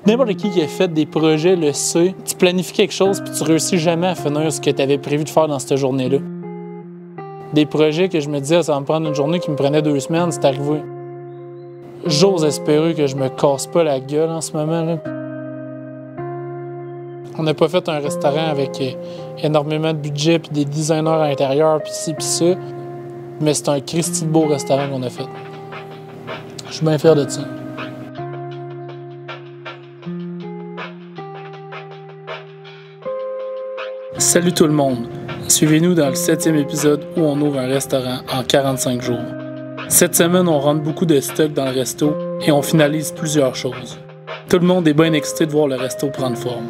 N'importe qui a fait des projets le sait. Tu planifies quelque chose puis tu réussis jamais à finir ce que tu avais prévu de faire dans cette journée-là. Des projets que je me disais, ça va me prendre une journée qui me prenait 2 semaines, c'est arrivé. J'ose espérer que je me casse pas la gueule en ce moment-là. On n'a pas fait un restaurant avec énormément de budget puis des designers à l'intérieur puis ci puis ça. Mais c'est un Christy de beau restaurant qu'on a fait. Je suis bien fier de ça. Salut tout le monde! Suivez-nous dans le 7e épisode où on ouvre un restaurant en 45 jours. Cette semaine, on rentre beaucoup de stock dans le resto et on finalise plusieurs choses. Tout le monde est bien excité de voir le resto prendre forme.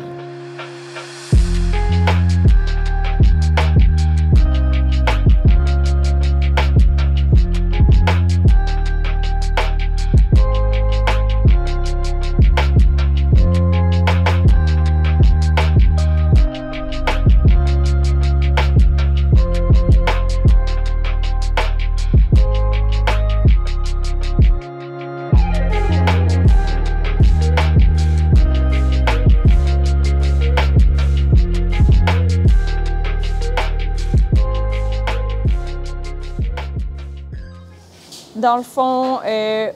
Dans le fond,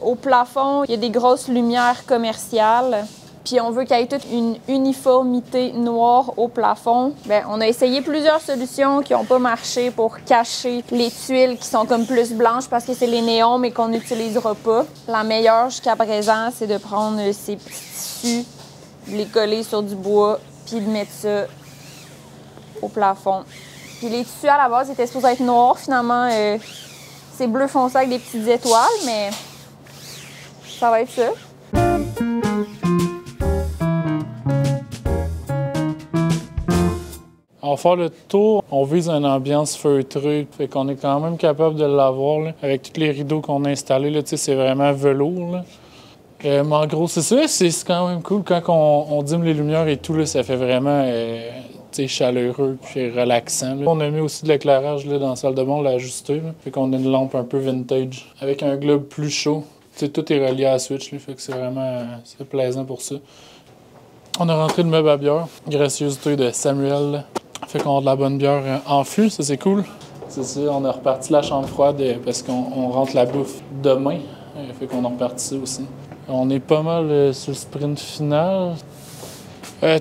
au plafond, il y a des grosses lumières commerciales. Puis on veut qu'il y ait toute une uniformité noire au plafond. Bien, on a essayé plusieurs solutions qui n'ont pas marché pour cacher les tuiles qui sont comme plus blanches parce que c'est les néons mais qu'on n'utilisera pas. La meilleure jusqu'à présent, c'est de prendre ces petits tissus, de les coller sur du bois puis de mettre ça au plafond. Puis les tissus à la base étaient supposés être noirs. Finalement, c'est bleu foncé avec des petites étoiles, mais ça va être ça. On va faire le tour. On vise une ambiance feutrée, fait qu'on est quand même capable de l'avoir là, avec tous les rideaux qu'on a installés. Là, c'est vraiment velours. Là. Mais en gros, c'est ça. C'est quand même cool. Quand on dîme les lumières et tout, là, ça fait vraiment chaleureux et relaxant. Là. On a mis aussi de l'éclairage dans la salle de bain, on l'a ajusté. Là. Fait qu'on a une lampe un peu vintage avec un globe plus chaud. Tout est relié à la switch, là, fait que c'est vraiment plaisant pour ça. On a rentré le meuble à bière, gracieuseté de Samuel. Là. Fait qu'on a de la bonne bière en fût, ça c'est cool. C'est ça, on a reparti la chambre froide parce qu'on rentre la bouffe demain. Fait qu'on a reparti ça aussi. On est pas mal sur le sprint final.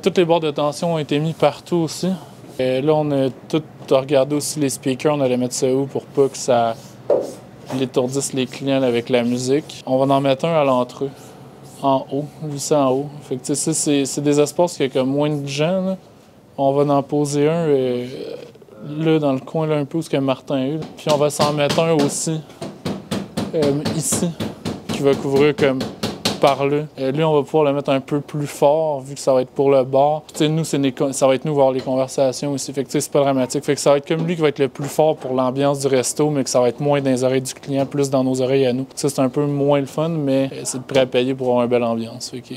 Toutes les barres de tension ont été mis partout aussi. Là, on a tout regardé aussi les speakers. On allait mettre ça où pour pas que ça étourdisse les clients avec la musique. On va en mettre un à l'entrée, en haut, vu ça en haut. Fait que ça, c'est des espaces qui a moins de gens. Là. On va en poser un là, dans le coin, là, un peu où Martin est. Puis on va s'en mettre un aussi, ici, qui va couvrir comme par là. Lui, on va pouvoir le mettre un peu plus fort, vu que ça va être pour le bar. Puis, nous, ça va être nous voir les conversations aussi. Fait que c'est pas dramatique. Fait que ça va être comme lui qui va être le plus fort pour l'ambiance du resto, mais que ça va être moins dans les oreilles du client, plus dans nos oreilles à nous. Ça, c'est un peu moins le fun, mais c'est prêt à payer pour avoir une belle ambiance. Fait que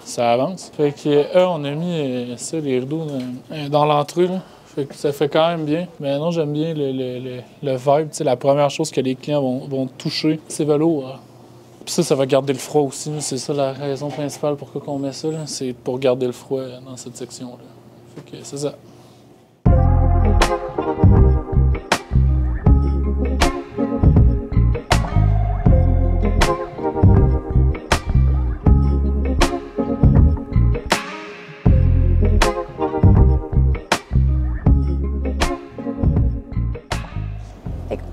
ça avance. Fait que on a mis ça, les rideaux dans l'entrée, là. Fait que ça fait quand même bien. Mais non, j'aime bien le vibe. T'sais, la première chose que les clients vont toucher, c'est velours. Puis ça va garder le froid aussi. C'est ça la raison principale pourquoi on met ça. C'est pour garder le froid dans cette section-là. Fait que c'est ça.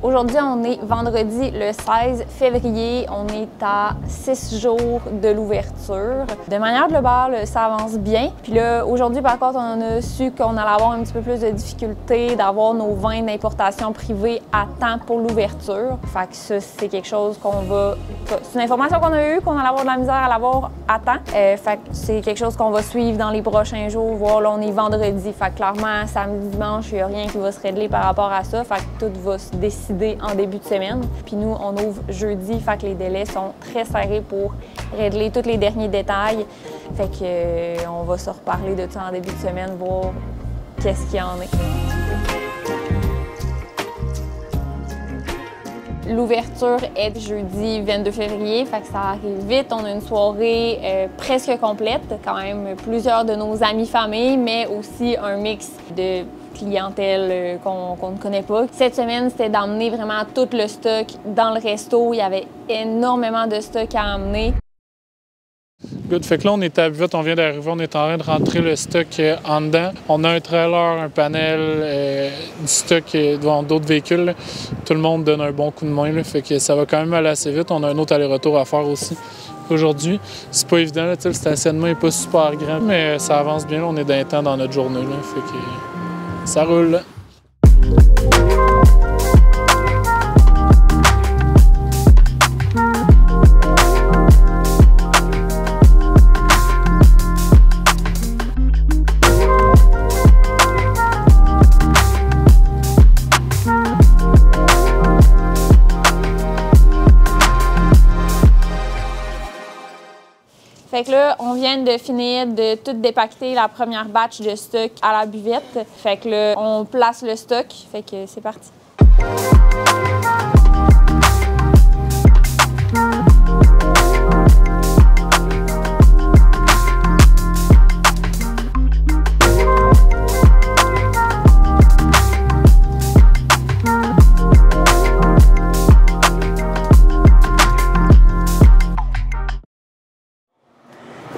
Aujourd'hui, on est vendredi le 16 février. On est à 6 jours de l'ouverture. De manière globale, ça avance bien. Puis là, aujourd'hui, par contre, on a su qu'on allait avoir un petit peu plus de difficultés d'avoir nos vins d'importation privée à temps pour l'ouverture. Fait que ça, c'est quelque chose qu'on va... C'est une information qu'on a eue, qu'on allait avoir de la misère à l'avoir à temps. Fait que c'est quelque chose qu'on va suivre dans les prochains jours. Voir, là, on est vendredi. Fait que clairement, samedi, dimanche, il n'y a rien qui va se régler par rapport à ça. Fait que tout va se décider en début de semaine. Puis nous, on ouvre jeudi, fait que les délais sont très serrés pour régler tous les derniers détails. Fait que on va se reparler de ça en début de semaine, voir qu'est-ce qu'il y en est. L'ouverture est jeudi 22 février, fait que ça arrive vite. On a une soirée presque complète, quand même plusieurs de nos amis familles, mais aussi un mix de clientèle qu'on ne connaît pas. Cette semaine, c'était d'emmener vraiment tout le stock dans le resto. Il y avait énormément de stock à emmener. Good. Fait que là, on est à Buvette, on vient d'arriver, on est en train de rentrer le stock en dedans. On a un trailer, un panel, du stock devant d'autres véhicules. Là. Tout le monde donne un bon coup de main, là, fait que ça va quand même aller assez vite. On a un autre aller-retour à faire aussi aujourd'hui. C'est pas évident, là, le stationnement n'est pas super grand, mais ça avance bien. Là, on est d'un temps dans notre journée, là, fait que ça roule. Là. Fait que là, on vient de finir de tout dépaqueter la première batch de stock à la buvette. Fait que là, on place le stock. Fait que c'est parti.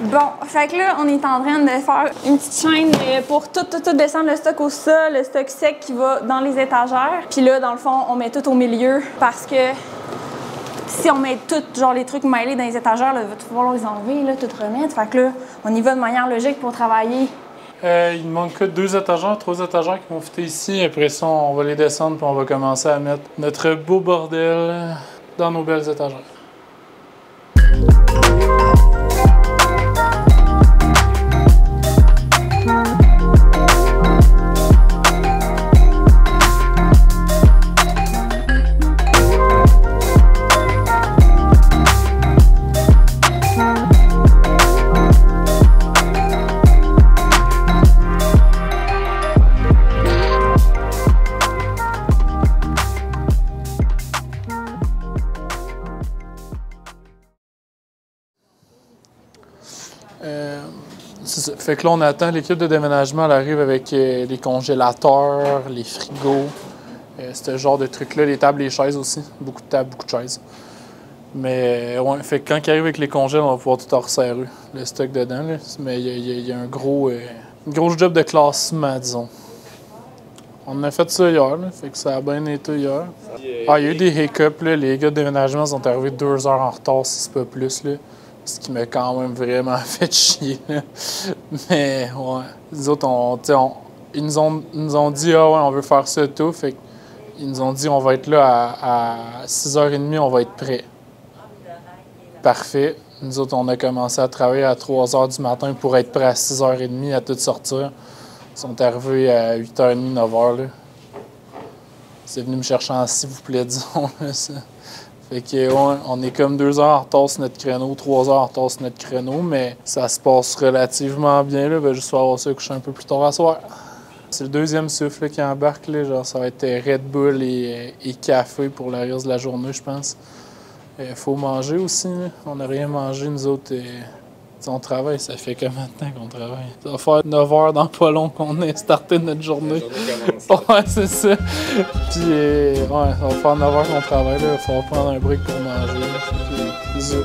Bon, fait que là, on est en train de faire une petite chaîne pour tout descendre le stock au sol, le stock sec qui va dans les étagères. Puis là, dans le fond, on met tout au milieu parce que si on met tout, genre les trucs mêlés dans les étagères, là, il va falloir les enlever, là, tout remettre. Fait que là, on y va de manière logique pour travailler. Il ne manque que 2 étagères, 3 étagères qui vont fitter ici. Après ça, on va les descendre puis on va commencer à mettre notre beau bordel dans nos belles étagères. Fait que là, on attend l'équipe de déménagement, elle arrive avec les congélateurs, les frigos, ce genre de trucs-là, les tables, les chaises aussi. Beaucoup de tables, beaucoup de chaises. Mais ouais, fait que quand ils arrivent avec les congèles, on va pouvoir tout en resserrer, le stock dedans. Là. Mais il y a un gros job de classement, disons. On a fait ça hier, là, fait que ça a bien été hier. Ah, il y a eu des hiccups, là. Les gars de déménagement sont arrivés 2 heures en retard, si c'est pas plus. Là. Ce qui m'a quand même vraiment fait chier. Là. Mais ouais, les autres, ils nous ont dit ah ouais, on veut faire ça tout. Fait qu'ils nous ont dit on va être là à 6h30, on va être prêt. Parfait. Nous autres, on a commencé à travailler à 3h du matin pour être prêt à 6h30 à tout sortir. Ils sont arrivés à 8h30, 9h. Là. C'est venu me chercher en s'il vous plaît, disons. Là, ça. Fait que, ouais, on est comme 2 heures en retard sur notre créneau, 3 heures en retard sur notre créneau, mais ça se passe relativement bien. Là. Ben, juste avoir ça coucher un peu plus tard à soir. C'est le deuxième souffle là, qui embarque. Là. Genre, ça va être Red Bull et café pour le reste de la journée, je pense. Il faut manger aussi. Là. On n'a rien mangé, nous autres. On travaille, ça fait combien de temps qu'on travaille? Ça va faire 9 heures dans pas long qu'on ait starté notre journée. Ouais, c'est ça. Puis, ouais, ça va faire 9 heures qu'on travaille. Il va falloir prendre un break pour manger. C'est ça.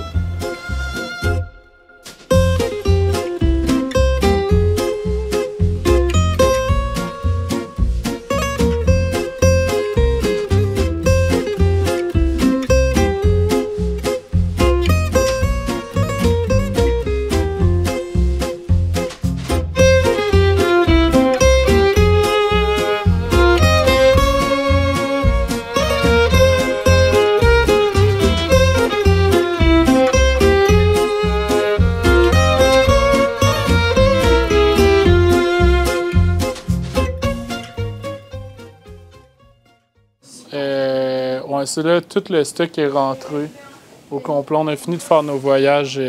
Ouais, c'est là, tout le stock est rentré au complet. On a fini de faire nos voyages.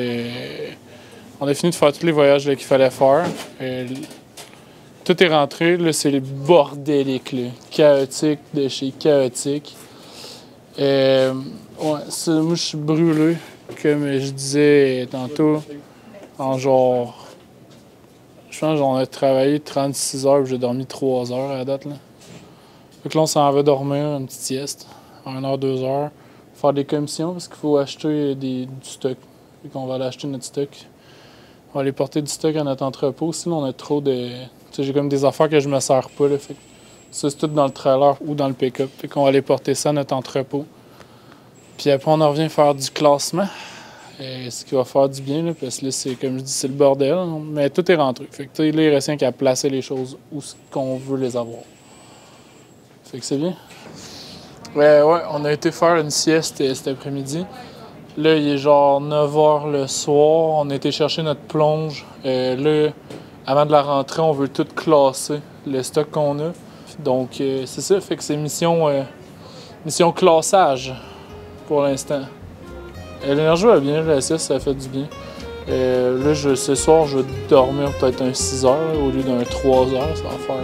On a fini de faire tous les voyages qu'il fallait faire. Tout est rentré. Là, c'est le bordélique. Là. Chaotique de chez chaotique. Ouais, moi, je suis brûlé, comme je disais tantôt, en genre... Je pense qu'on a travaillé 36 heures et j'ai dormi 3 heures à la date, là. Fait que là, on s'en va dormir, une petite sieste, 1 heure, 2 heures, faire des commissions parce qu'il faut acheter du stock. Fait qu'on va aller acheter notre stock. On va aller porter du stock à notre entrepôt. Sinon, on a trop de... Tu sais, j'ai comme des affaires que je me sers pas, là. Fait que ça, c'est tout dans le trailer ou dans le pick-up. Fait qu'on va aller porter ça à notre entrepôt. Puis après, on en revient faire du classement. Ce qui va faire du bien, là, parce que là, c'est, comme je dis, c'est le bordel. Hein, mais tout est rentré. Fait que là, il reste rien qu'à placer les choses où qu'on veut les avoir. Fait que c'est bien. Ouais, on a été faire une sieste cet après-midi. Là, il est genre 9 h le soir. On a été chercher notre plonge. Là, avant de la rentrée, on veut tout classer, le stock qu'on a. Donc, c'est ça. Fait que c'est mission classage pour l'instant. L'énergie va bien, la sieste, ça fait du bien. Là, ce soir, je vais dormir peut-être un 6 heures au lieu d'un 3 heures. Ça va faire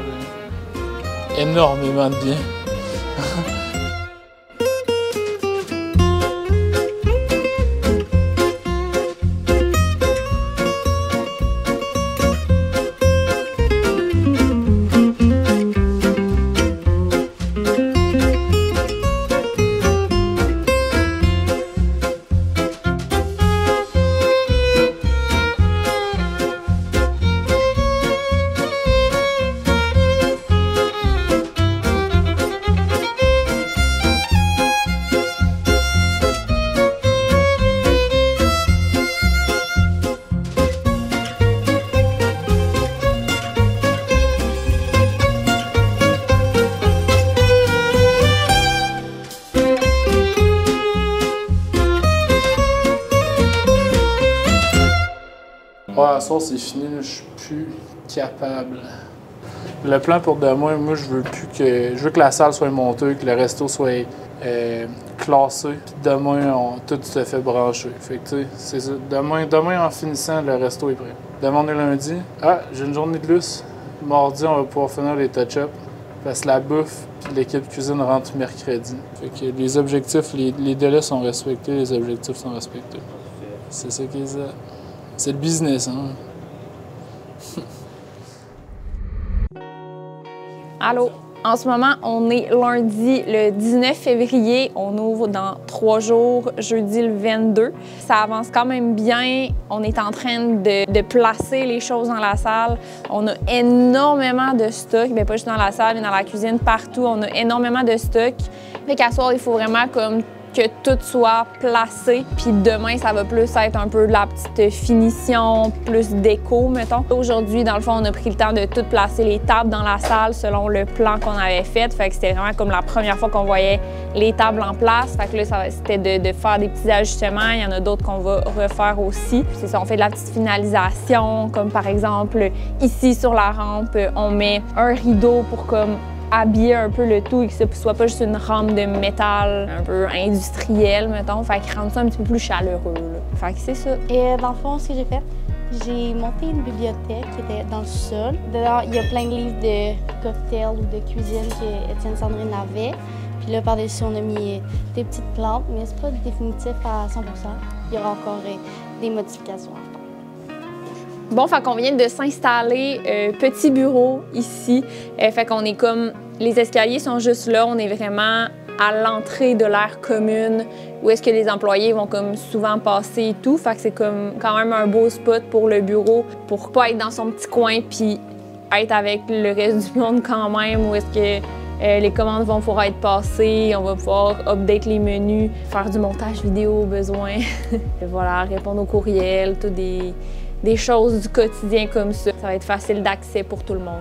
énormément de bien. Ouais, à soir, c'est fini, là, je suis plus capable. Le plan pour demain, moi, je veux que la salle soit montée, que le resto soit classé. Puis demain, tout se fait brancher. Fait que, tu sais, c'est ça. Demain, en finissant, le resto est prêt. Demain, on est lundi. Ah, j'ai une journée de lousse. Mardi, on va pouvoir finir les touch-ups. Parce que la bouffe puis l'équipe cuisine rentre mercredi. Fait que les objectifs, les délais sont respectés, les objectifs sont respectés. C'est ça qui est ça. C'est le business, hein? Allô? En ce moment, on est lundi le 19 février. On ouvre dans 3 jours, jeudi le 22. Ça avance quand même bien. On est en train de placer les choses dans la salle. On a énormément de stock. Bien, pas juste dans la salle, mais dans la cuisine, partout. On a énormément de stock. Fait qu'à soir, il faut vraiment comme que tout soit placé. Puis demain, ça va plus être un peu de la petite finition, plus déco, mettons. Aujourd'hui, dans le fond, on a pris le temps de tout placer les tables dans la salle selon le plan qu'on avait fait. Fait que c'était vraiment comme la première fois qu'on voyait les tables en place. Fait que là, c'était de faire des petits ajustements. Il y en a d'autres qu'on va refaire aussi. C'est ça, on fait de la petite finalisation, comme par exemple, ici sur la rampe, on met un rideau pour comme habiller un peu le tout et que ce soit pas juste une rampe de métal un peu industrielle, mettons. Fait qu'il rend ça un petit peu plus chaleureux, là. Fait que c'est ça. Et dans le fond, ce que j'ai fait, j'ai monté une bibliothèque qui était dans le sol. Dedans, il y a plein de livres de cocktails ou de cuisine que Étienne Sandrine avait. Puis là, par-dessus, on a mis des petites plantes, mais c'est pas définitif à 100%. Il y aura encore des modifications à faire. Bon, fait qu'on vient de s'installer petit bureau ici. Fait qu'on est comme... Les escaliers sont juste là. On est vraiment à l'entrée de l'aire commune où est-ce que les employés vont comme souvent passer et tout. Fait que c'est comme quand même un beau spot pour le bureau pour pas être dans son petit coin puis être avec le reste du monde quand même où est-ce que les commandes vont pouvoir être passées, on va pouvoir update les menus, faire du montage vidéo au besoin. Voilà, répondre aux courriels, tout des choses du quotidien comme ça. Ça va être facile d'accès pour tout le monde.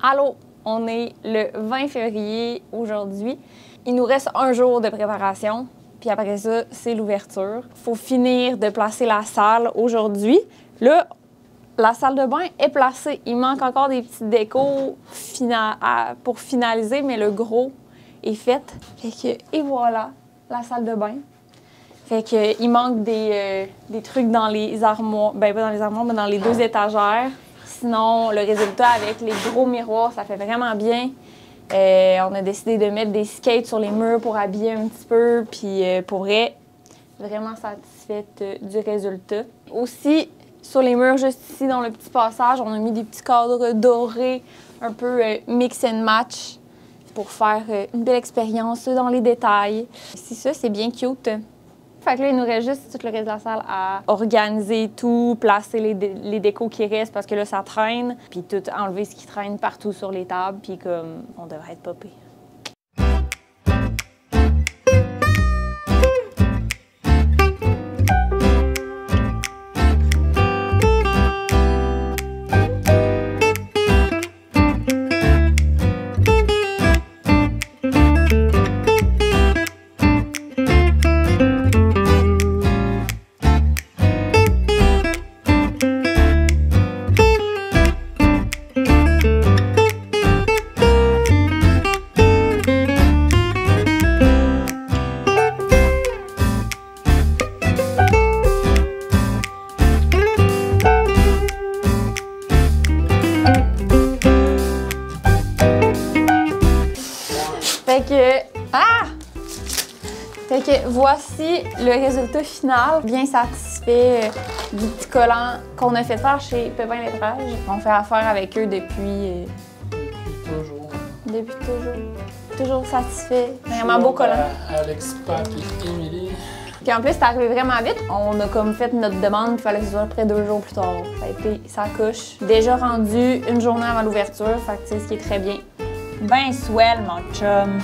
Allô? On est le 20 février aujourd'hui. Il nous reste un jour de préparation, puis après ça, c'est l'ouverture. Il faut finir de placer la salle aujourd'hui. Là, la salle de bain est placée. Il manque encore des petites décos pour finaliser, mais le gros est fait. Fait que, et voilà, la salle de bain. Fait que, il manque des trucs dans les armoires, ben pas dans les armoires, mais dans les 2 étagères. Sinon, le résultat avec les gros miroirs, ça fait vraiment bien. On a décidé de mettre des skates sur les murs pour habiller un petit peu. Puis pour vrai, vraiment satisfaite du résultat. Aussi, sur les murs, juste ici, dans le petit passage, on a mis des petits cadres dorés, un peu mix and match, pour faire une belle expérience dans les détails. C'est ça, c'est bien cute. Fait que là, il nous reste juste tout le reste de la salle à organiser tout, placer les décos qui restent parce que là, ça traîne, puis tout enlever ce qui traîne partout sur les tables, puis comme on devrait être popé. Fait que voici le résultat final, bien satisfait du petit collant qu'on a fait faire chez Pépin Lettrage. On fait affaire avec eux depuis toujours. Depuis toujours. Toujours satisfait. Vraiment beau collant. Alex, Pat et Émilie. Puis en plus, c'est arrivé vraiment vite. On a comme fait notre demande, il fallait que ce soit près 2 jours plus tard. Ça a été sa couche. Déjà rendu une journée avant l'ouverture, fait que c'est ce qui est très bien. Ben swell, mon chum.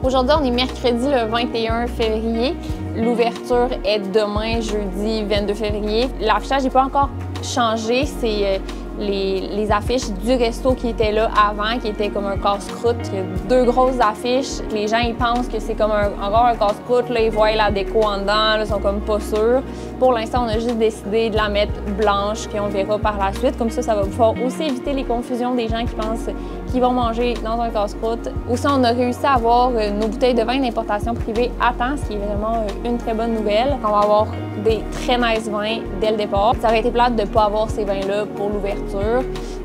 Aujourd'hui, on est mercredi le 21 février. L'ouverture est demain, jeudi 22 février. L'affichage n'est pas encore changé. C'est les affiches du resto qui étaient là avant, qui étaient comme un casse-croûte. Il y a 2 grosses affiches. Les gens, ils pensent que c'est comme encore un casse-croûte. Là, ils voient la déco en dedans, là, ils sont comme pas sûrs. Pour l'instant, on a juste décidé de la mettre blanche, puis on verra par la suite. Comme ça va pouvoir aussi éviter les confusions des gens qui pensent qu'ils vont manger dans un casse-croûte. Aussi, on a réussi à avoir nos bouteilles de vin d'importation privée à temps, ce qui est vraiment une très bonne nouvelle. On va avoir des très nice vins dès le départ. Ça aurait été plate de ne pas avoir ces vins-là pour l'ouverture.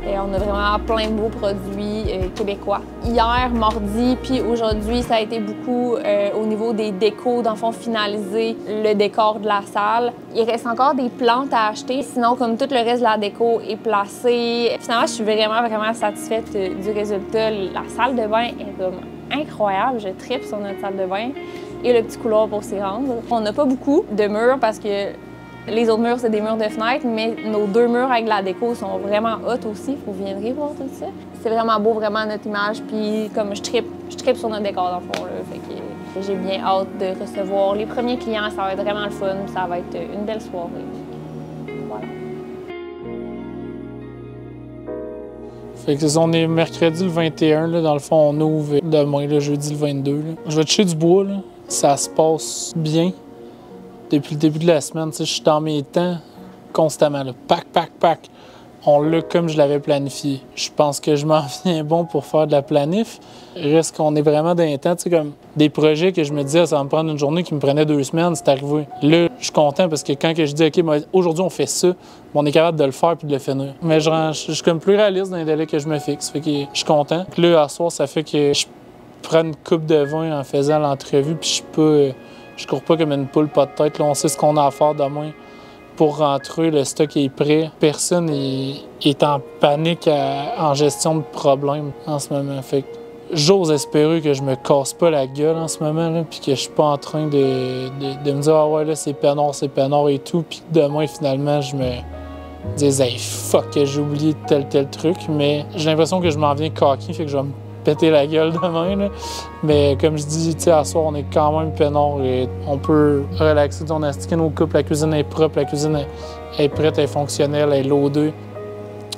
Et on a vraiment plein de beaux produits québécois. Hier, mardi, puis aujourd'hui, ça a été beaucoup au niveau des décos, dans le fond, finaliser le décor de la salle. Il reste encore des plantes à acheter, sinon, comme tout le reste de la déco est placé. Finalement, je suis vraiment satisfaite du résultat. La salle de bain est comme incroyable. Je tripe sur notre salle de bain et le petit couloir pour s'y rendre. On n'a pas beaucoup de murs parce que les autres murs, c'est des murs de fenêtres, mais nos 2 murs avec la déco sont vraiment hot aussi. Vous viendrez voir tout ça. C'est vraiment beau, vraiment, notre image. Puis comme je tripe sur notre décor, dans le fond. Là. Fait que j'ai bien hâte de recevoir les premiers clients. Ça va être vraiment le fun. Ça va être une belle soirée. Voilà. Fait que on est mercredi le 21, là, dans le fond, on ouvre demain, le jeudi le 22. Là. Je vais toucher du bois, là. Ça se passe bien. Depuis le début de la semaine, je suis dans mes temps constamment. Là. Pack. On l'a comme je l'avais planifié. Je pense que je m'en viens bon pour faire de la planif. Reste qu'on est vraiment dans les temps, comme des projets que je me disais, ça va me prendre une journée qui me prenait 2 semaines, c'est arrivé. Là, je suis content parce que quand que je dis, OK, aujourd'hui on fait ça, on est capable de le faire puis de le finir. Mais je suis comme plus réaliste dans les délais que je me fixe. Fait que je suis content. Puis là, à soir, ça fait que je prends une coupe de vin en faisant l'entrevue puis je cours pas comme une poule pas de tête. Là, on sait ce qu'on a à faire demain. pour rentrer, le stock est prêt. Personne est en panique en gestion de problèmes en ce moment. Fait que j'ose espérer que je me casse pas la gueule en ce moment, là, puis que je suis pas en train de me dire « Ah ouais, là, c'est peinard et tout », puis que demain, finalement, je me dise « Hey, fuck, j'ai oublié tel truc », mais j'ai l'impression que je m'en viens cocky, fait que je vais me péter la gueule demain, là. Mais comme je dis, tu sais, à soir, on est quand même peinard et on peut relaxer. On a stické nos coupes, la cuisine est propre, la cuisine est prête, elle est fonctionnelle, elle est loadée.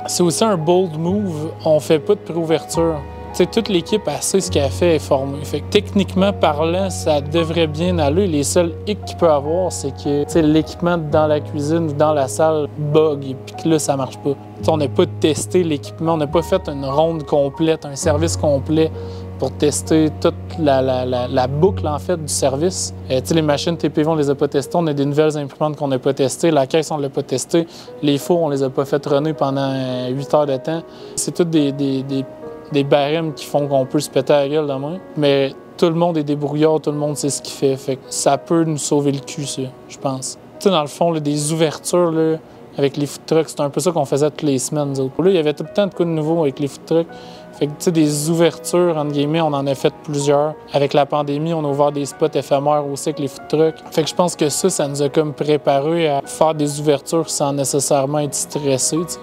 C'est aussi un bold move, on fait pas de préouverture. Tu sais, toute l'équipe a sait ce qu'elle fait est formée. Fait que techniquement parlant, ça devrait bien aller. Les seuls hicks qu'il peut avoir, c'est que l'équipement dans la cuisine ou dans la salle bug et puis que là, ça marche pas. T'sais, on n'a pas testé l'équipement, on n'a pas fait une ronde complète, un service complet pour tester toute la boucle en fait du service. Les machines TPV, on les a pas testées. On a des nouvelles imprimantes qu'on n'a pas testées. La caisse, on l'a pas testée. Les fours, on les a pas fait runner pendant 8 heures de temps. C'est toutes des barèmes qui font qu'on peut se péter la gueule demain. Mais tout le monde est débrouillard, tout le monde sait ce qu'il fait. Fait que ça peut nous sauver le cul, ça, je pense. Tu sais, dans le fond, là, des ouvertures là, avec les food trucks, c'est un peu ça qu'on faisait toutes les semaines. Là, il y avait tout le temps de quoi de nouveau avec les food trucks. Fait que, tu sais, des ouvertures, entre guillemets, on en a fait plusieurs. Avec la pandémie, on a ouvert des spots éphémères aussi avec les food trucks. Fait que je pense que ça nous a comme préparé à faire des ouvertures sans nécessairement être stressé, t'sais.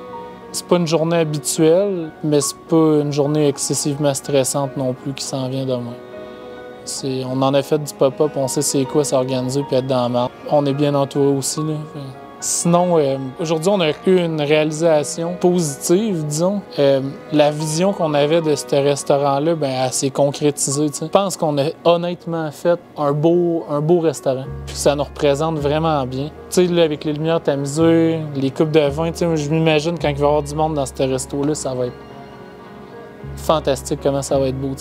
C'est pas une journée habituelle, mais c'est pas une journée excessivement stressante non plus qui s'en vient demain. On en a fait du pop-up, on sait c'est quoi s'organiser puis être dans la marde. On est bien entouré aussi, là. Sinon, aujourd'hui, on a eu une réalisation positive, disons. La vision qu'on avait de ce restaurant-là, elle s'est concrétisée. T'sais. Je pense qu'on a honnêtement fait un beau restaurant. Puis ça nous représente vraiment bien. Tu sais, là, avec les lumières tamisées, les coupes de vin, je m'imagine quand il va y avoir du monde dans ce resto-là, ça va être fantastique comment ça va être beau.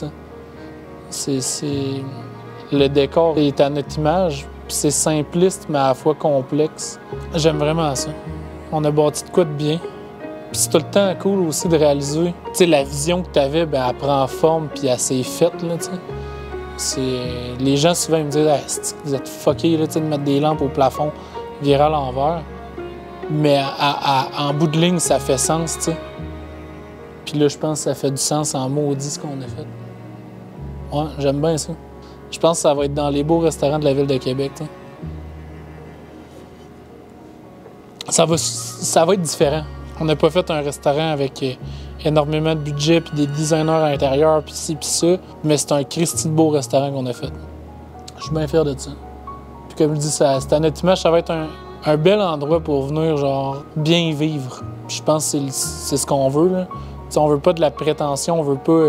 Le décor est à notre image. Puis c'est simpliste, mais à la fois complexe. J'aime vraiment ça. On a bâti de quoi de bien. Puis c'est tout le temps cool aussi de réaliser. Tu sais, la vision que tu avais, elle prend forme, puis elle s'est faite, là, tu sais. Les gens, souvent, ils me disent ah, « Vous êtes fuckés, là, de mettre des lampes au plafond, virer à l'envers. » Mais en bout de ligne, ça fait sens, tu sais. Puis là, je pense que ça fait du sens en maudit, ce qu'on a fait. Ouais, j'aime bien ça. Je pense que ça va être dans les beaux restaurants de la ville de Québec. T'sais. Ça va être différent. On n'a pas fait un restaurant avec énormément de budget puis des designers à l'intérieur puis ci puis ça, mais c'est un Christy de beau restaurant qu'on a fait. Je suis bien fier de ça. Puis comme je dis, c'est à notre image, ça va être un bel endroit pour venir genre bien vivre. Puis je pense que c'est ce qu'on veut. Là. T'sais, on veut pas de la prétention, on veut pas...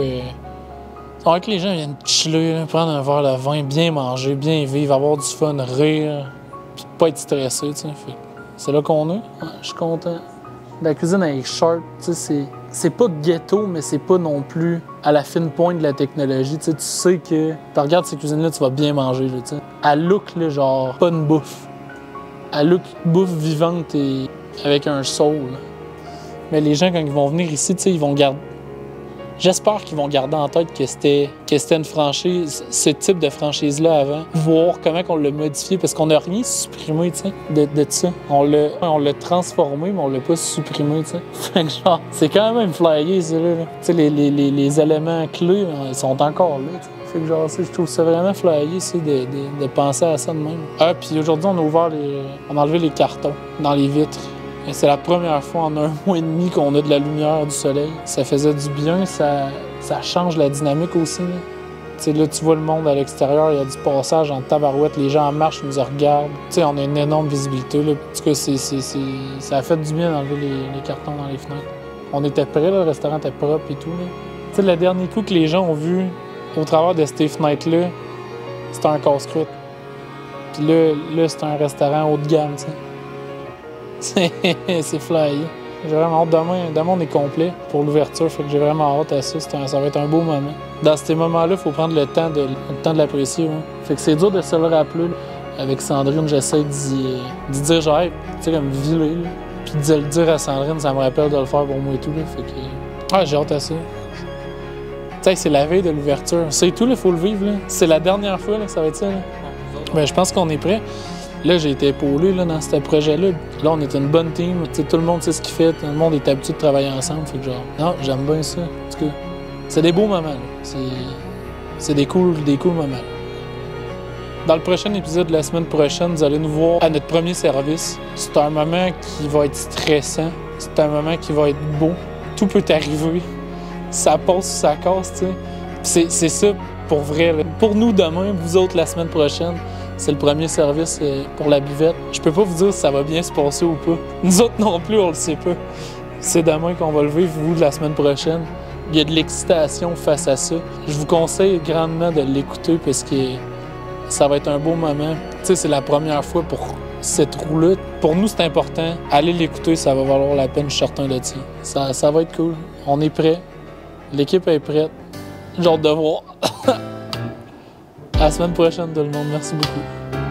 On veut que les gens viennent chiller, là, prendre un verre de vin, bien manger, bien vivre, avoir du fun, rire, puis pas être stressé, tu sais. C'est là qu'on est. Ouais, je suis content. La cuisine est sharp, tu sais, c'est pas ghetto, mais c'est pas non plus à la fine pointe de la technologie, tu sais que tu regardes ces cuisines-là, tu vas bien manger, tu sais. Elle look, là, genre, pas une bouffe. Elle look bouffe vivante et avec un soul. Mais les gens, quand ils vont venir ici, tu sais, ils vont garder... J'espère qu'ils vont garder en tête que c'était une franchise, ce type de franchise-là avant, voir comment on l'a modifié, parce qu'on n'a rien supprimé, tu sais, de ça. On l'a transformé, mais on l'a pas supprimé, tu sais. Fait que genre, c'est quand même flyé, ça, là. Tu sais, les éléments clés, ils sont encore là, tu sais. Fait que genre, je trouve ça vraiment flyé, ça, de penser à ça de même. Ah, puis aujourd'hui, on a enlevé les cartons dans les vitres. C'est la première fois en 1 mois et demi qu'on a de la lumière du soleil. Ça faisait du bien, ça change la dynamique aussi. Là, tu vois le monde à l'extérieur, il y a du passage en tabarouette, les gens en marche, ils nous regardent. T'sais, on a une énorme visibilité. Là. En tout cas, ça a fait du bien d'enlever les cartons dans les fenêtres. On était prêts, là, le restaurant était propre et tout. Là. Le dernier coup que les gens ont vu au travers de ces fenêtres-là, c'était un casse-croûte. Puis là c'est un restaurant haut de gamme. T'sais. C'est flyé. J'ai vraiment hâte. Demain, on est complet pour l'ouverture, fait que j'ai vraiment hâte à ça. Ça va être un beau moment. Dans ces moments-là, il faut prendre le temps de l'apprécier. Ouais. Fait que c'est dur de se le rappeler. Là. Avec Sandrine, j'essaie d'y dire genre, hey, tu sais, comme viler. Là. Puis de le dire à Sandrine, ça me rappelle de le faire pour moi et tout. Là. Fait que j'ai hâte à ça. Tu sais, c'est la veille de l'ouverture. C'est tout, il faut le vivre. C'est la dernière fois là, que ça va être ça. Là. Ben, je pense qu'on est prêt. Là, j'ai été épaulé là, dans ce projet-là. Là, on est une bonne team. T'sais, tout le monde sait ce qu'il fait. Tout le monde est habitué de travailler ensemble. Fait que genre, non, j'aime bien ça. En tout cas, c'est des beaux moments. C'est des cool moments. Dans le prochain épisode de la semaine prochaine, vous allez nous voir à notre premier service. C'est un moment qui va être stressant. C'est un moment qui va être beau. Tout peut arriver. Ça passe ou ça casse, tu sais. C'est ça pour vrai. Là. Pour nous, demain, vous autres, la semaine prochaine, c'est le premier service pour la buvette. Je peux pas vous dire si ça va bien se passer ou pas. Nous autres non plus, on le sait pas. C'est demain qu'on va le vivre, vous, la semaine prochaine. Il y a de l'excitation face à ça. Je vous conseille grandement de l'écouter parce que ça va être un beau moment. Tu sais, c'est la première fois pour cette roue-là. Pour nous, c'est important. Allez l'écouter, ça va valoir la peine, je suis certain de ça. Ça va être cool. On est prêts. L'équipe est prête. J'ai hâte de voir. À la semaine prochaine, tout le monde. Merci beaucoup.